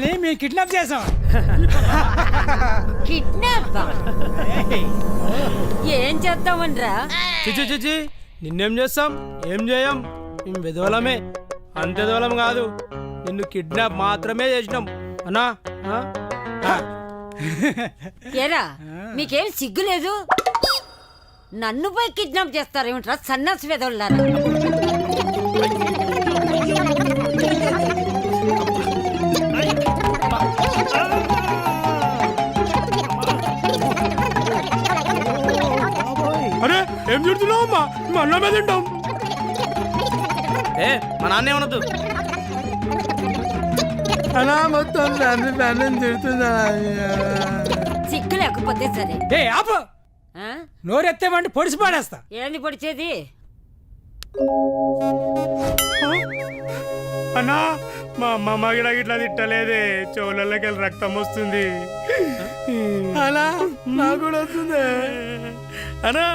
అమ్మాయిని మేము కిడ్నాప్ చేసాం. కిడ్నాప్ ఏం చేద్దామనరా? చిచి నిన్నేం చేస్తాం? ఏం చేయం, మేము వెదవలమే. అంత వెదవలం కాదు, నిన్ను కిడ్నాప్ మాత్రమే చేసినాం అన్నా. ఏరా మీకేం సిగ్గు లేదు? నన్ను పోయి కిడ్నాప్ చేస్తారేమిట్రా సన్నాసి వెదవులారా? అరే ఏం చూడుతున్నావు అమ్మా? మా అన్న మీద తింటాం. మా నాన్న ఏమనొద్దు అలా మొత్తం ఫ్యామిలీ తిడుతున్నా. సిగ్గు లేకపోతే సరే. ఏ ఆపు, నోరెత్తేమంటే పొడిసి పాడేస్తా. ఏంది పొడిచేది? అన్నా మా అమ్మమ్మ గిడ గిట్లా తిట్టలేదే, చెవులకి రక్తం వస్తుంది. అలా నాకు కూడా వస్తుంది అన్నా,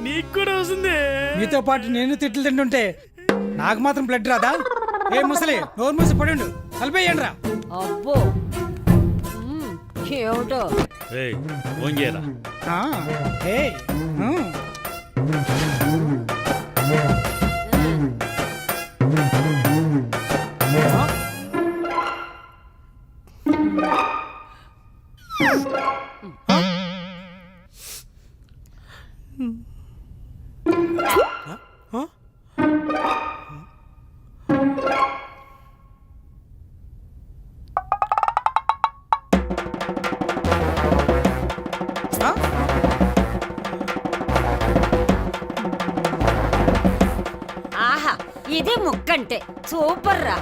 నీకు కూడా వస్తుంది. మీతో పాటు నేను తిట్లు తింటుంటే నాకు మాత్రం బ్లడ్ రాదా? ఏ ముసలి నోరు మూసి పడిండు, కలిపేయండి రా. అబ్బో ఏమిటో. ఆహా, ఇది ముక్కంటే సూపర్ రా.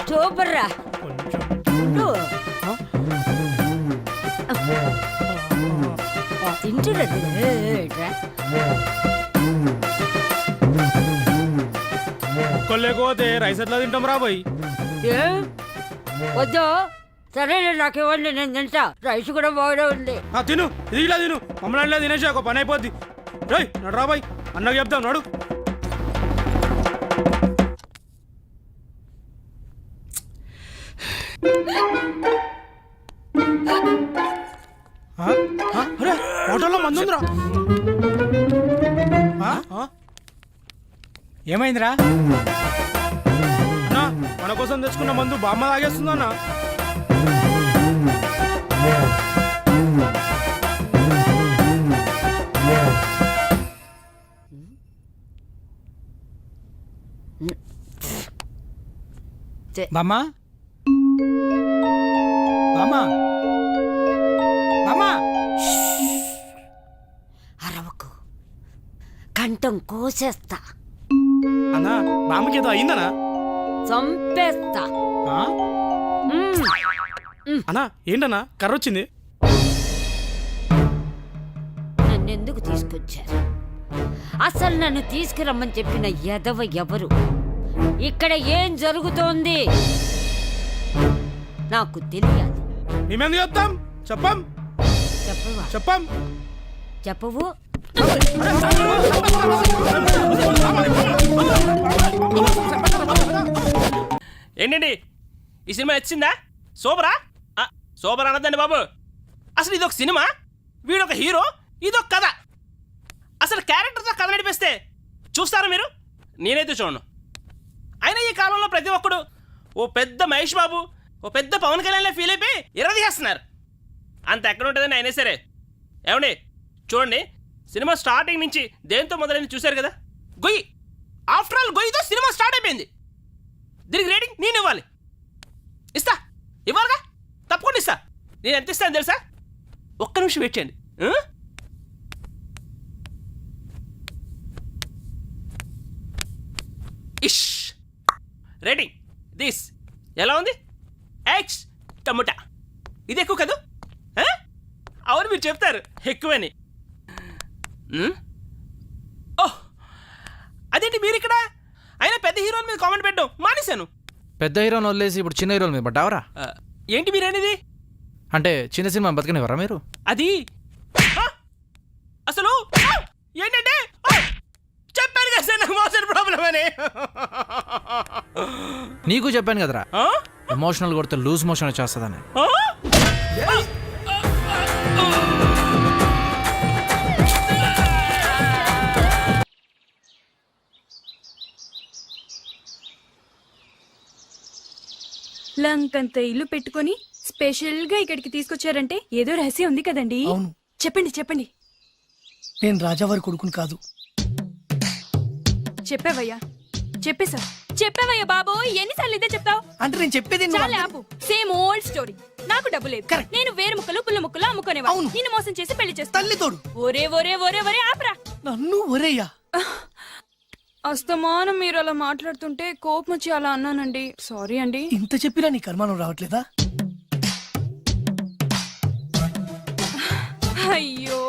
సూపర్ రా. తింటున్నది లేకపోతే రైస్ ఎట్లా తింటాం రా పోయి? వద్దు సరేలే, నాకు ఇవ్వండి, నేను తింటా. రైస్ కూడా బాగానే ఉంది. తిను, ఇది ఇలా తిను. మమ్మల్ని తినేసి ఒక పని అయిపోద్ది. రై నడు రా బాయ్, అన్నకు చెప్తాం నడు. హోటల్లో మందు ఉందిరా. ఏమైందిరా? అన్నా మన కోసం తెచ్చుకున్న మందు బామ్మ తాగేస్తుందా అన్న? బామ్మా బామ్మా బామ్మా, అరవకు, కంఠం కోసేస్తా. అన్నా బామ్మకి ఏదో అయిందనా? చంపేస్తా. అన్నా ఏంటన్నా కర్ర వచ్చింది? నన్నెందుకు తీసుకొచ్చారు? అసలు నన్ను తీసుకురమ్మని చెప్పిన ఎదవ ఎవరు? ఇక్కడ ఏం జరుగుతోంది నాకు తెలియాలి. మేమెందుకు చెప్తాం? చెప్పం చెప్పవా? చెప్పం చెప్పవు. ఏంటండి ఈ సినిమా వచ్చిందా? సూపరా? సూపర్ అనద్దండి బాబు. అసలు ఇదొక సినిమా, వీడొక హీరో, ఇదొక కథ. అసలు క్యారెక్టర్తో కథ నడిపిస్తే చూస్తారా మీరు? నేనైతే చూడను. అయినా ఈ కాలంలో ప్రతి ఒక్కడు ఓ పెద్ద మహేష్ బాబు, ఓ పెద్ద పవన్ కళ్యాణ్లో ఫీల్ అయిపోయి ఇరదీసేస్తున్నారు. అంత ఎక్కడ ఉంటుందని అయినా సరే. ఏమండి చూడండి, సినిమా స్టార్టింగ్ నుంచి దేంతో మొదలైంది చూశారు కదా? గొయ్యి. ఆఫ్టర్ ఆల్ గొయ్యితో సినిమా స్టార్ట్ అయిపోయింది. దీనికి రేటింగ్ నేను ఇవ్వాలి. ఇస్తా, ఇవ్వాలిగా, తప్పకుండా ఇస్తా. నేను ఎంత ఇస్తాను తెలుసా? ఒక్క నిమిషం వెయిట్ చేయండి. ఇష్ రేటింగ్ దిస్ ఎలా ఉంది? X tomato. ఇది ఎక్కువ కదా? అవును, మీరు చెప్తారు ఎక్కువని. ఓహ్, అదేంటి మీరు ఇక్కడ? అయినా పెద్ద హీరోల మీద కామెంట్ పెట్టడం మానేశాను. పెద్ద హీరోని వదిలేసి ఇప్పుడు చిన్న హీరోల మీద పడ్డావరా? ఏంటి మీరు అనేది? అంటే చిన్న సినిమా బతకనివ్వరా మీరు? అది వస్తుంది నీకు చెప్పాను కదరా ఎమోషనల్ కొడితే లూజ్ మోషన్ వచ్చేస్తుందని. లంకంత ఇల్లు పెట్టుకొని స్పెషల్ గా ఇక్కడికి తీసుకొచ్చారంటే ఏదో రహస్యం ఉంది కదండి. అవును. చెప్పండి చెప్పండి. నేను రాజావారి కొడుకుని కాదు. చెప్పావయ్యా, చెప్పేశా, చెప్పావయ్యా బాబు. ఎన్నిసార్లు ఇదే చెప్తావు? అంటే నేను చెప్పేది నువ్వు చాలా ఆపు. Same old story. నాకు డబ్బు లేదు, Correct. నేను వేరు ముక్కలు పుల్ల ముక్కలు అమ్ముకునేవా. అవును. నిన్ను మోసం చేసి పెళ్లి చేస్తా. తల్లి తోడు ఒరే ఒరే ఒరే ఒరే ఆపరా. నన్ను ఒరేయ్యా. అస్తమానం మీరు అలా మాట్లాడుతుంటే కోపం వచ్చి అలా అన్నానండి. సారీ అండి. ఇంత చెప్పినా నీ కర్మానం రావట్లేదా? అయ్యో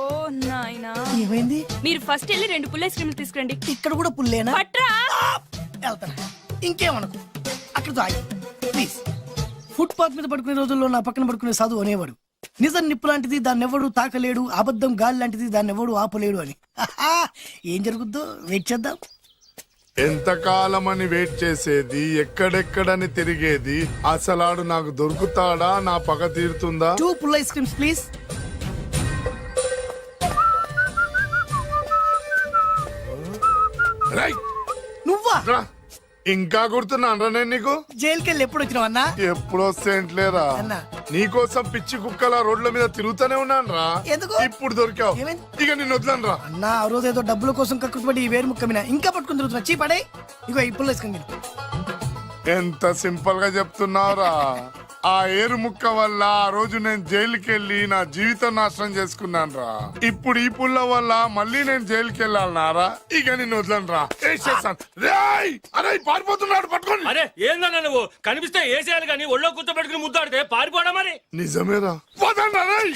నాయనా. ఏమైంది? మీరు ఫస్ట్ వెళ్ళి 2 పుల్ల ఐస్ క్రీమ్లు తీసుకురండి. ఇక్కడ కూడా పుల్లేనా? పట్రా. వెళ్తాను. ఇంకేమనుకో అక్కడితో ఆగి ప్లీజ్. ఫుట్పాత్ మీద పడుకునే రోజుల్లో నా పక్కన పడుకునే సాధువు అనేవాడు, నిజం నిప్పు లాంటిది దాన్ని ఎవడు తాకలేడు, అబద్ధం గాలి లాంటిది దాన్ని ఎవడు ఆపలేడు అని. ఏం జరుగుద్దో వెయిట్ చేద్దాం. ఎంతకాలమని వెయిట్ చేసేది, ఎక్కడెక్కడని తిరిగేది, అసలాడు నాకు దొరుకుతాడా, నా పగ తీరుతుందా? 2 పుల్ల ఐస్ క్రీమ్స్ ప్లీజ్. రేయ్, నువ్వా? రా. ఇంకా గుర్తున్నాను నేను నీకు. జైలుకి వెళ్ళి ఎప్పుడు వచ్చినావన్నా? ఎప్పుడు వస్తేంట్లేరా, అన్నా. నీకోసం పిచ్చి కుక్కల రోడ్ల మీద తిరుగుతూనే ఉన్నాను రా. ఎందుకు? ఇప్పుడు దొరికావు, ఏమైంది? ఇక నిన్ను వదలను రా. అన్నా ఆ రోజు ఏదో డబ్బుల కోసం కక్కుపడి ఈ వేరు ముక్క మీద ఇంకా పట్టుకుని తిరుగుతున్నా. చీ పడే. ఇగో ఈ పుల్ల ఐస్ క్రీమ్ తిను. ఎంత సింపుల్ గా చెప్తున్నావురా. ఆ ఏరు ముక్క వల్ల ఆ రోజు నేను జైలుకి వెళ్ళి నా జీవితం నాశనం చేసుకున్నాను రా. ఇప్పుడు ఈ పుల్ల వల్ల మళ్ళీ నేను జైలుకి వెళ్ళాలన్నారా? ఇక నిన్ను వదలను రా. రేయ్, అరే పారిపోతున్నాడు, పట్టుకోండి. అరే ఏందన్నా నువ్వు కనిపిస్తే ఏసేయాలి కానీ ఒళ్ళో కూర్చోబెట్టుకుని ముద్దాడితే పారిపోవడం మరి. నిజమేరా, వదలరా రేయ్.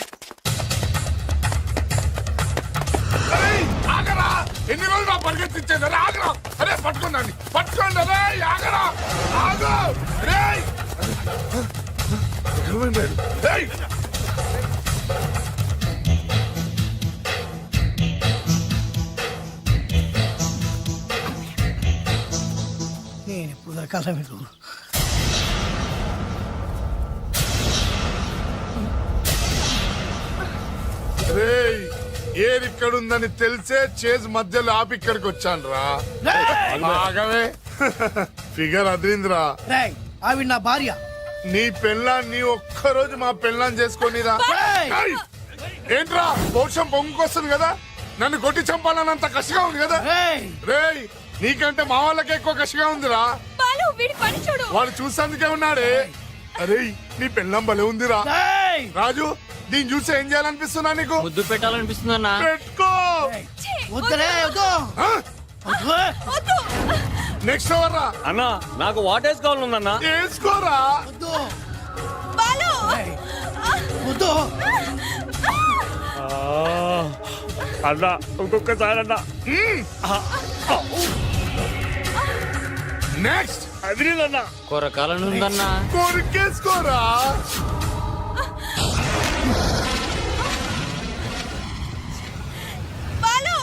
రేయ్, ఆగరా. ఎన్ని రోజులు నా పరిగెత్తించేది? ఆగరా. అరే పట్టుకోండి, పట్టుకోండి. రే ఆగరా, ఆగు. రేయ్ రేయ్. నేను ఎప్పుడు దొరకాలా మీకు? రేయ్, ఏది ఇక్కడుందని తెలిసే చేజ్ మధ్యలో ఆపి ఇక్కడికి వచ్చాను రా. ఆగవే. ఫిగర్ అదిరిందిరా. రేయ్, ఆవిడ నా భార్య. నీ పెళ్ళాన్ని ఒక్కరోజు మా పెళ్ళాన్ని చేసుకొనిరా. ఏయ్, ఏంట్రా పౌరుషం పొంగుకొస్తుంది కదా, నన్ను కొట్టి చంపాలన్నంత కసిగా ఉంది కదా. రేయ్, రేయ్, నీకంటే మా వాళ్ళకి ఎక్కువ కసిగా ఉందిరా. బాలు వీడి పని చూడు. వాడు చూసేందుకే ఉన్నాడే. అరే నీ పెళ్ళం భలే ఉందిరా. రేయ్. రాజు, దీన్ని చూసి ఏం చేయాలనిపిస్తున్నా నీకు? ముద్దు పెట్టాలనిపిస్తుందన్నా. పెట్టుకో. వద్దురే, వద్దు. ఆ? వద్దు. నెక్స్ట్ ఎవరు రా? అన్నా నాకు వాటేస్ కావాలన్నా. వేసుకోరా. వద్దు. బాలు. రేయ్, వద్దు. అన్నా ఇంకొకసారి అన్నా. నెక్స్ట్ అదిరిందన్నా. కొరకాలనుందన్నా. కొరికేసుకోరా. బాలు.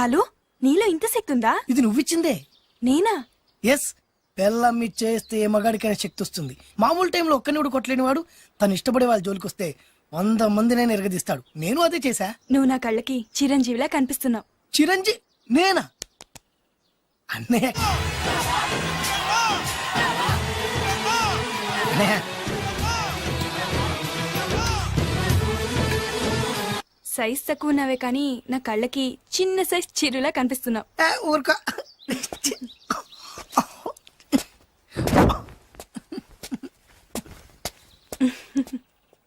బాలు నీలో ఇంత శక్తి ఉందా? ఇది నువ్విచ్చిందే. నేనా? ఎస్, పెళ్ళం చేస్తే ఏ మగాడికైనా శక్తి వస్తుంది. మామూలు టైంలో ఒక్కని కూడా కొట్టలేని వాడు తను ఇష్టపడే వాళ్ళ జోలికి వస్తే 100 మందినైనా ఎరగదీస్తాడు. నేను అదే చేశా. నువ్వు నా కళ్ళకి చిరంజీవిలా కనిపిస్తున్నావు. చిరంజీవి నేనా? అన్నయ్య అన్నయ్య, సైజ్ తక్కువ ఉన్నావే కానీ నా కళ్ళకి చిన్న సైజ్ చిరులా కనిపిస్తున్నావు. ఊరుకో.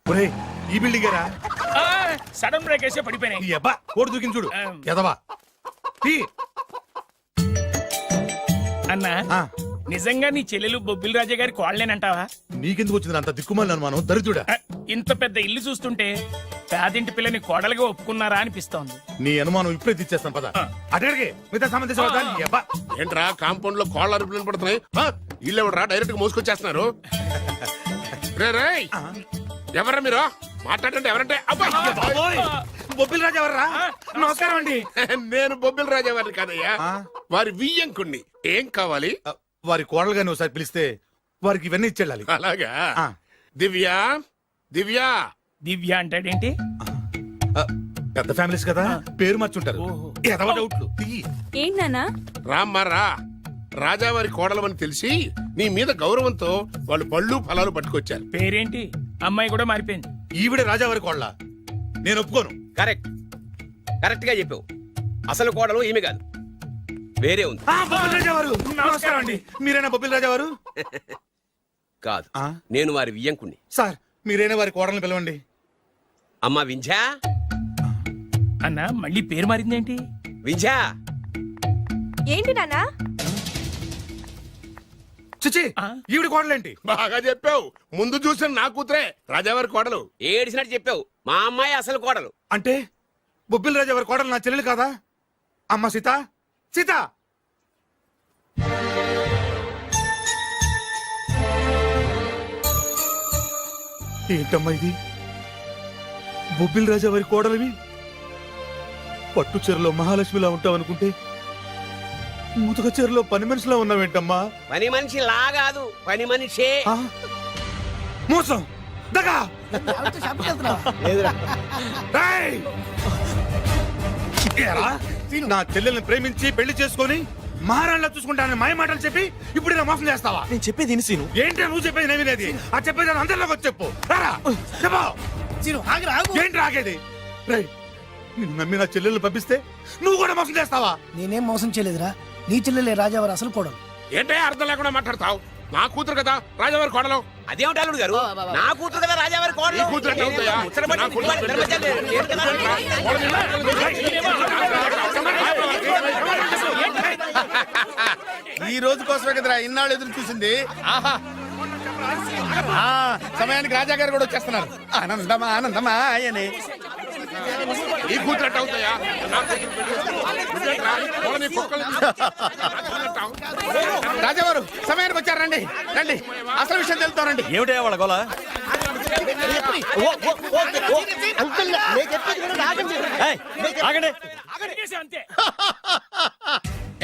ఒరేయ్, ఈ బిల్డింగ్ ఏరా? సడన్ బ్రేక్ వేసే పడిపోయినాయి. ఈ అబ్బా కోడి దూకింది చూడు. ఎదవా తీ. అన్నా ఆ, నిజంగా నీ చెల్లెలు బొబ్బిల్ రాజా గారి కోళ్ళేనంటావా? నీకెందుకు వచ్చింది అంత దిక్కుమాలిన అనుమానం? దరిద్రుడా, ఇంత పెద్ద ఇల్లు చూస్తుంటే పేదింటి పిల్లని కోడలుగా ఒప్పుకున్నారా అనిపిస్తోంది. నీ అనుమానం ఇప్పుడే తీర్చేస్తాను పద. అటడిగే మిగతా సంబంధించి అబ్బా. ఏంట్రా కాంపౌండ్ లో కోళ్ళ అరుపులు పడుతున్నాయి? ఇల్లు ఎవడరా డైరెక్ట్ గా మోసుకొచ్చేస్తున్నారు? రే రేయ్, ఎవరా మీరు? మాట్లాడండి. ఎవరంటే? అబ్బా! బాబోయ్, బొబ్బిల్ రాజు ఎవర్రా? నమస్కారం అండి. నేను బొబ్బిల్ రాజా వారిని కాదయ్యా, ఆ? వారి వియ్యంకుణ్ణి. ఏం కావాలి? వారి కోడలు గాని ఒకసారి పిలిస్తే వారికి ఇవన్నీ ఇచ్చేళ్ళాలి. అలాగా? ఆ. దివ్య, దివ్య. దివ్య అంటాడేంటి? పెద్ద ఫ్యామిలీస్ కదా, పేరు మర్చుంటారు. ఎదవ డౌట్లు తీ. ఏంటి నాన్నా? రామ్మారా, రాజావారి కోడలమని తెలిసి నీ మీద గౌరవంతో వాళ్ళు పళ్ళు ఫలాలు పట్టుకొచ్చారు. పేరేంటి? అమ్మాయి కూడా మారిపోయింది. ఈవిడ రాజావారి కోడల? నేను ఒప్పుకోను. కరెక్ట్ గా చెప్పావు. అసలు కోడలు ఈమె కాదు, వేరే ఉంది. బొబ్బిల్ రాజావారు నమస్కారం అండి. మీరేనా బొబ్బిల్ రాజావారు? కాదు, ఆ? నేను వారి వియ్యంకుణ్ణి. సార్, మీరేనా వారి కోడల్ని పిలవండి. అమ్మా వింధ్యా, అన్న మళ్ళీ పేరు మారిందేంటి? వింధ్యా. ఏంటి నాన్నా? చిచి, ఆ? ఈవిడ కోడలేంటి? బాగా చెప్పావు. ముందు చూసిన నా కూతురే రాజావారి కోడలు. ఏడిసినట్టు చెప్పావు. మా అమ్మాయి అసలు కోడలు. అంటే బొబ్బిల్ రాజావారి కోడలు నా చెల్లెలు కాదా? అమ్మ సీత, సీత. ఏంటమ్మా ఇది? బొబ్బిల్ రాజావారి కోడలివి పట్టు చీరలో మహాలక్ష్మిలా ఉంటావనుకుంటే ముతక చీరలో పని మనిషిలా ఉన్నావేంటమ్మా? పని మనిషి లాగాదు, పని మనిషే. ఆ? మోసం, దగా. ఆవిడతో షాపింగ్కి వెళ్తున్నావా? రేయ్! ఏరా, నా చెల్లెల్ని ప్రేమించి పెళ్లి చేసుకొని మహారాణిలా చూసుకుంటానని మాయ మాటలు చెప్పి ఇప్పుడు ఇలా మోసం చేస్తావా? నేను చెప్పేది సీను. ఏంటి నువ్వు చెప్పేది? నేను వినేది ఆ చెప్పేది అందరిలోకి వచ్చి చెప్పు. రారా, చెప్పు. సీను, ఆగురా, ఆగు. ఏంటి రాగేది? రేయ్, నిన్ను నమ్మి నా చెల్లెల్ని పంపిస్తే నువ్వు కూడా మోసం చేస్తావా? నేనేం మోసం చేయలేదురా. నీ చెల్లెలే రాజావారు అసలు కోడలు. ఏంటే అర్థం లేకుండా మాట్లాడతావు? నా కూతురు కదా రాజావారి కోడలు. అదేమిటి అల్లుడు గారు, నా కూతురు కదా రాజావారి కోడలు. నీ కూతురు ఎట్లా అవుతాయా? ముచ్చటపడి నా కూతురు ఇవాళ ధర్మజాలు లేదు కదా. ఈ రోజు కోసమే కదరా ఇన్నాళ్ళు ఎదురు చూసింది. ఆహా, సమయానికి రాజా గారు కూడా వచ్చేస్తున్నారు. ఆనందమా ఆనందమా అని. నీ కూతురు ఎట్లా అవుతాయా? నా కూతురు నువ్వేంట్రా? వాళ్ళని కుక్కల్ని రాజావారు సమయానికి వచ్చారు. రండి రండి, అసలు విషయం తెలుస్తానండి. ఏమిటా వాళ్ళ గోల? ఏయ్, ఆగండి. అంతే.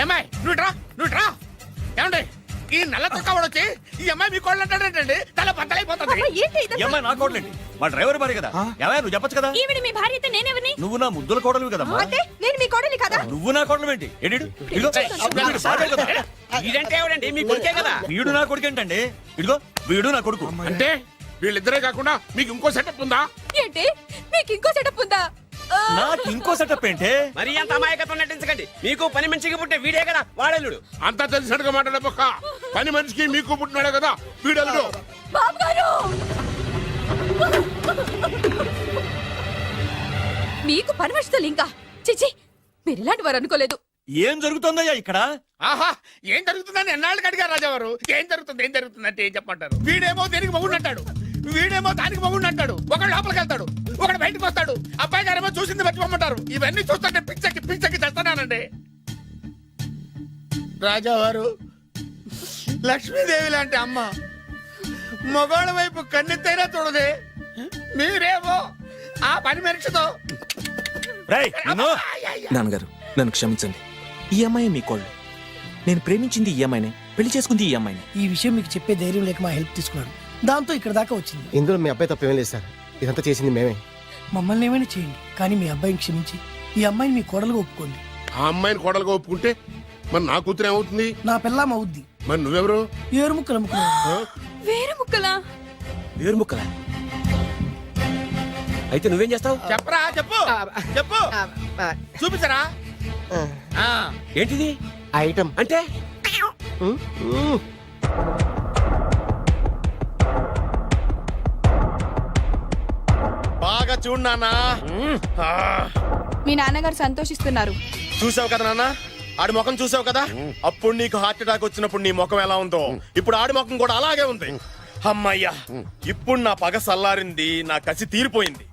ఏమ్మాయి నువ్వు రా. ఏమండి, ఈ నల్ల తొక్కవాడు వచ్చి ఈ అమ్మాయి మీ కోళ్ళు అంటాడేంటండి? తల బద్దలైపోతుంది. ఈ అమ్మాయి నా కోడలేంటి? మా డ్రైవర్ భార్య కదా. ఏమయ్య, నువ్వు చెప్పొచ్చు కదా. ఈవిడ మీ భార్య అయితే నేనెవరిని? నువ్వు నా ముద్దుల కోడలు కదమ్మా. అంటే నేను మీ కోడలి కదా? నువ్వు నా కోడలు ఏంటి? ఇదిగో, వీడు సాగే కదా. వీడంటే ఎవడండి? మీ కొడుకే కదా. వీడు నా కొడుకు ఏంటండి? ఇదిగో, వీడు నా కొడుకు. అంటే వీళ్ళిద్దరే కాకుండా మీకు ఇంకో సెటప్ ఉందా? ఏంటి మీకు ఇంకో సెటప్ ఉందా? నాకు ఇంకో సెటప్ ఏంటి? మరి అంత అమాయకత్వం నటించకండి. మీకు పని మనిషికి పుట్టే వీడే కదా వాడల్లుడు. అంతా తెలిసినట్టుగా మాట్లాడే పక్క. పని మనిషికి మీకు పుట్టినాడే కదా వీడల్లుడు. బాబుగారు! మీకు పని మనుషులు ఇంకా చిచి, మీరు ఇలాంటి వారు అనుకోలేదు. ఏం జరుగుతుందయ్యా ఇక్కడ? ఆహా, ఏం జరుగుతుందని ఎన్నాళ్ళకి అడిగారు రాజావారు. ఏం జరుగుతుంది అంటే ఏం చెప్పంటారు? వీడేమో దేనికి మగుడు అంటాడు, వీడేమో దానికి మగుడు అంటాడు. ఒకడు లోపలికి వెళ్తాడు, ఒకడు బయటకు వస్తాడు. అబ్బాయి గారేమో చూసింది మర్చిపోమంటారు. ఇవన్నీ చూస్తుంటే పిచ్చకి చేస్తానండి. రాజావారు లక్ష్మీదేవి లాంటి అమ్మ మగవాళ్ళ వైపు కన్నెత్తైనా చూడదే. మీరేమో ఆ పని మనిషితో. నాన్నగారు, నన్ను క్షమించండి. ఈ అమ్మాయి మీ కోళ్ళు. నేను ప్రేమించింది ఈ అమ్మాయినే, పెళ్లి చేసుకుంది ఈ అమ్మాయిని. ఈ విషయం మీకు చెప్పే ధైర్యం లేక మా హెల్ప్ తీసుకున్నాడు. దాంతో ఇక్కడ దాకా వచ్చింది. ఇందులో మీ అబ్బాయి తప్పేం లేదు సార్. ఇదంతా చేసింది మేమే. మమ్మల్ని ఏమైనా చేయండి, కానీ మీ అబ్బాయిని క్షమించి ఈ అమ్మాయిని మీ కోడలుగా ఒప్పుకోండి. ఆ అమ్మాయిని కోడలుగా ఒప్పుకుంటే మరి నా కూతురు ఏమవుతుంది? నా పిల్లం అవుద్ది. మరి నువ్వెవరు? ఏరు ముక్కలు అమ్ముకున్నావు. వేరే ముక్కలా? వేరు ముక్కలా? అయితే నువ్వేం చేస్తావు? చెప్పరా చెప్పు చెప్పు చూపించరా ఏంటిది ఐటమ్ అంటే? బాగా చూడు నాన్నా. మీ నాన్నగారు సంతోషిస్తున్నారు. చూసావు కదా నాన్న, ఆడి ముఖం చూసావు కదా. అప్పుడు నీకు హార్ట్ అటాక్ వచ్చినప్పుడు నీ ముఖం ఎలా ఉందో ఇప్పుడు ఆడి ముఖం కూడా అలాగే ఉంది. అమ్మయ్యా, ఇప్పుడు నా పగ సల్లారింది, నా కసి తీరిపోయింది.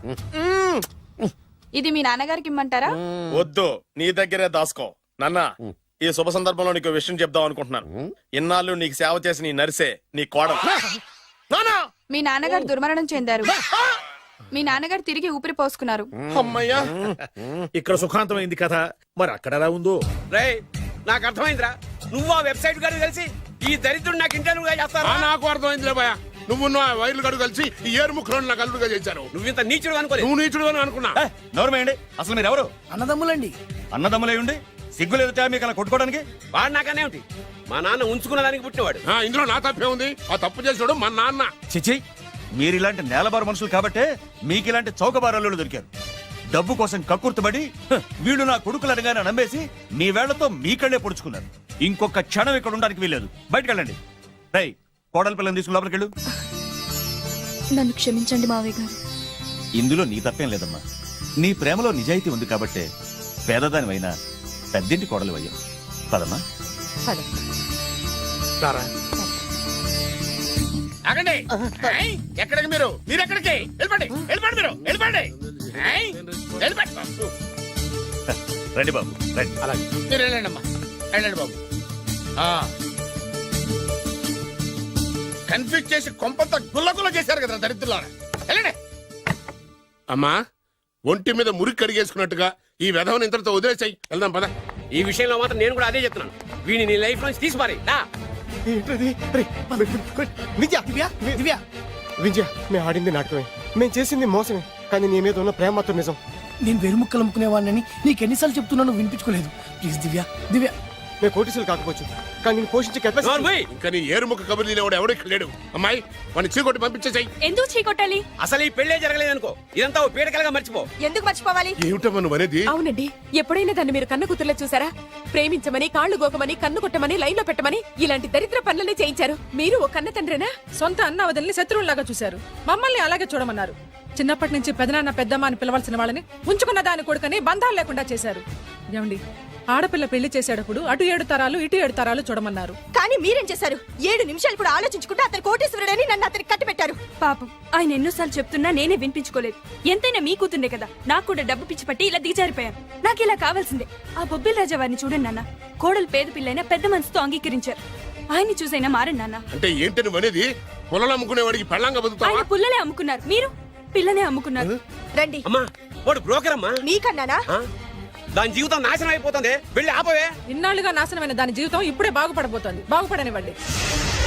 ఇది మీ నాన్నగారికి ఇమ్మంటారా? వద్దు, నీ దగ్గరే దాసుకో. నాన్న, ఈ శుభ సందర్భంలో నీకు విషయం చెప్దాం అనుకుంటున్నాను. ఇన్నాళ్ళు నీకు సేవ చేసి నీ నర్సే నీ కోడలు. నాన్నా! మీ నాన్నగారు దుర్మరణం చెందారు. మీ నాన్నగారు తిరిగి ఊపిరి పోసుకున్నారు. అమ్మయ్యా, ఇక్కడ సుఖాంతమైంది కథ. మరి అక్కడ ఎలా ఉందో? రేయ్, నాకు అర్థమైందిరా. నువ్వు ఆ వెబ్సైట్ గారు కలిసి ఈ దరిద్రుడు నాకు ఇంటర్వ్యూగా చేస్తారా? నాకు అర్థమైందిలే భయ. నువ్వు నా వైర్లు గడు కలిసి ఈ ఏరు ముక్కలను నాకు అల్లుడుగా చేశారు. నువ్వింత నీచుడు అనుకోలేదు. నువ్వు నీచుడు అని అనుకున్నా. నోరమేయండి. అసలు మీరు ఎవరు? అన్నదమ్ములండి. అన్నదమ్ములై ఉండి సిగ్గు లేదుట మీకు అలా కొట్టుకోవడానికి? వాడు నాకనే ఉంటి. మా నాన్న ఉంచుకున్న దానికి పుట్టినవాడు. ఇందులో నా తప్పే ఉంది. ఆ తప్పు చేసాడు మా నాన్న. చిచి, మీరు ఇలాంటి నేలబారు మనుషులు కాబట్టే మీకు ఇలాంటి చౌకబారాలు దొరికారు. డబ్బు కోసం కక్కుర్తుబడి వీళ్ళు నా కొడుకులు అనగానే నమ్మేసి మీ వేళ్లతో మీ కళ్ళే పొడుచుకున్నారు. ఇంకొక క్షణం ఇక్కడ ఉండడానికి వీల్లేదు. బయటకు వెళ్ళండి. రై, కోడల పిల్లని తీసుకుని లోపలికి వెళ్ళు. నన్ను క్షమించండి మావయ్య గారు. ఇందులో నీ తప్పేం లేదమ్మా. నీ ప్రేమలో నిజాయితీ ఉంది కాబట్టే పేదదానివైనా పెద్దింటి కోడలు అయ్యావు. పదమ్మా. ఆగండి. ఏయ్, ఎక్కడికి మీరు ఎక్కడికి వెళ్ళిపోండి. వెళ్ళిపోండి, మీరు వెళ్ళిపోండి. ఏయ్, వెళ్ళిపోండి. రండి బాబు, రండి. మీరు వెళ్ళండి అమ్మా, వెళ్ళండి బాబు. కన్ఫ్యూజ్ చేసి కొంపంతా గుల్లగుల్ల చేశారు కదా దరిద్రులారా. వెళ్ళండి. అమ్మా, ఒంటి మీద మురికి కడిగేసుకున్నట్టుగా ఈ విధవని ఇంతటితో వదిలేసాయి. వెళ్దాం పద. ఈ విషయంలో మాత్రం నేను కూడా అదే చెప్తున్నాను. వీడిని నీ లైఫ్ నుంచి తీసిపారి. దివ్య, దివ్య, విజయ, మేము ఆడింది నాటకమే, మేము చేసింది మోసమే, కానీ నీ మీద ఉన్న ప్రేమ మాత్రం నిజం. నేను వేరు ముక్కలు అమ్ముకునేవాడిని నీకు ఎన్నిసార్లు చెప్తున్నాను వినిపించుకోలేదు. ప్లీజ్ దివ్య, దివ్య. మేము కోటీసులు కాకపోవచ్చు, కానీ నేను పోషించే కెపాసిటీ. ఇంకా నీ ఏరుముఖ కబుర్లు ఎవడు ఇక్కడ లేడు. అమ్మాయి, వాడిని చీకొట్టి పంపించేసాయి. ఎందుకు చీకొట్టాలి? అసలు ఈ పెళ్లే జరగలేదనుకో, ఇదంతా ఓ పీడకలుగా మర్చిపో. ఎందుకు మర్చిపోవాలి? ఏమిటమ్మా నువ్వు అనేది? అవునండి, ఎప్పుడైనా దాన్ని మీరు కన్న కూతుర్లో చూసారా? ప్రేమించమని, కాళ్ళు గోకమని, కన్ను కొట్టమని, లైన్ లో పెట్టమని ఇలాంటి దరిద్ర పనులనే చేయించారు. మీరు ఓ కన్న తండ్రేనా? సొంత అన్న వదిలిని శత్రువులాగా చూశారు. మమ్మల్ని అలాగే చూడమన్నారు. చిన్నప్పటి నుంచి పెదనాన్న పెద్దమ్మ అని పిలవాల్సిన వాళ్ళని ఉంచుకున్న దాని కొడుకని బంధాలు లేకుండా చేశారు. ఏమండి, ఆడపిల్ల పెళ్లి చేసేటప్పుడు అటు 7 తరాలు ఇటు 7 తరాలు చూడమన్నారు. కానీ మీరేం చేశారు? 7 నిమిషాలు కూడా ఆలోచించుకుంటే అతను కోటీశ్వరుడని నన్ను అతనికి కట్టి పెట్టారు. పాపం, ఆయన ఎన్నోసార్లు చెప్తున్నా నేనే వినిపించుకోలేదు. ఎంతైనా మీ కూతుండే కదా, నాకు కూడా డబ్బు పిచ్చి పట్టి ఇలా దిగజారిపోయాను. నాకు ఇలా కావాల్సిందే. ఆ బొబ్బిల రాజా వారిని చూడండి నాన్న. కోడలు పేద పిల్లైనా పెద్ద మనసుతో అంగీకరించారు. ఆయన్ని చూసైనా మారండి నాన్న. అంటే ఏంటి నువ్వు అనేది? పొలాలు అమ్ముకునేవాడికి పెళ్ళంగా బతుకుతావా? ఆయన పుల్లలే అమ్ముకున్నారు, మీరు పిల్లనే అమ్ముకున్నారు. రండి. అమ్మా, వాడు బ్రోకర్ అమ్మా. నీకన్నానా? దాని జీవితం నాశనం అయిపోతుంది. వెళ్ళి ఆపవే. ఇన్నాళ్లుగా నాశనమైన దాని జీవితం ఇప్పుడే బాగుపడబోతోంది. బాగుపడనివ్వండి.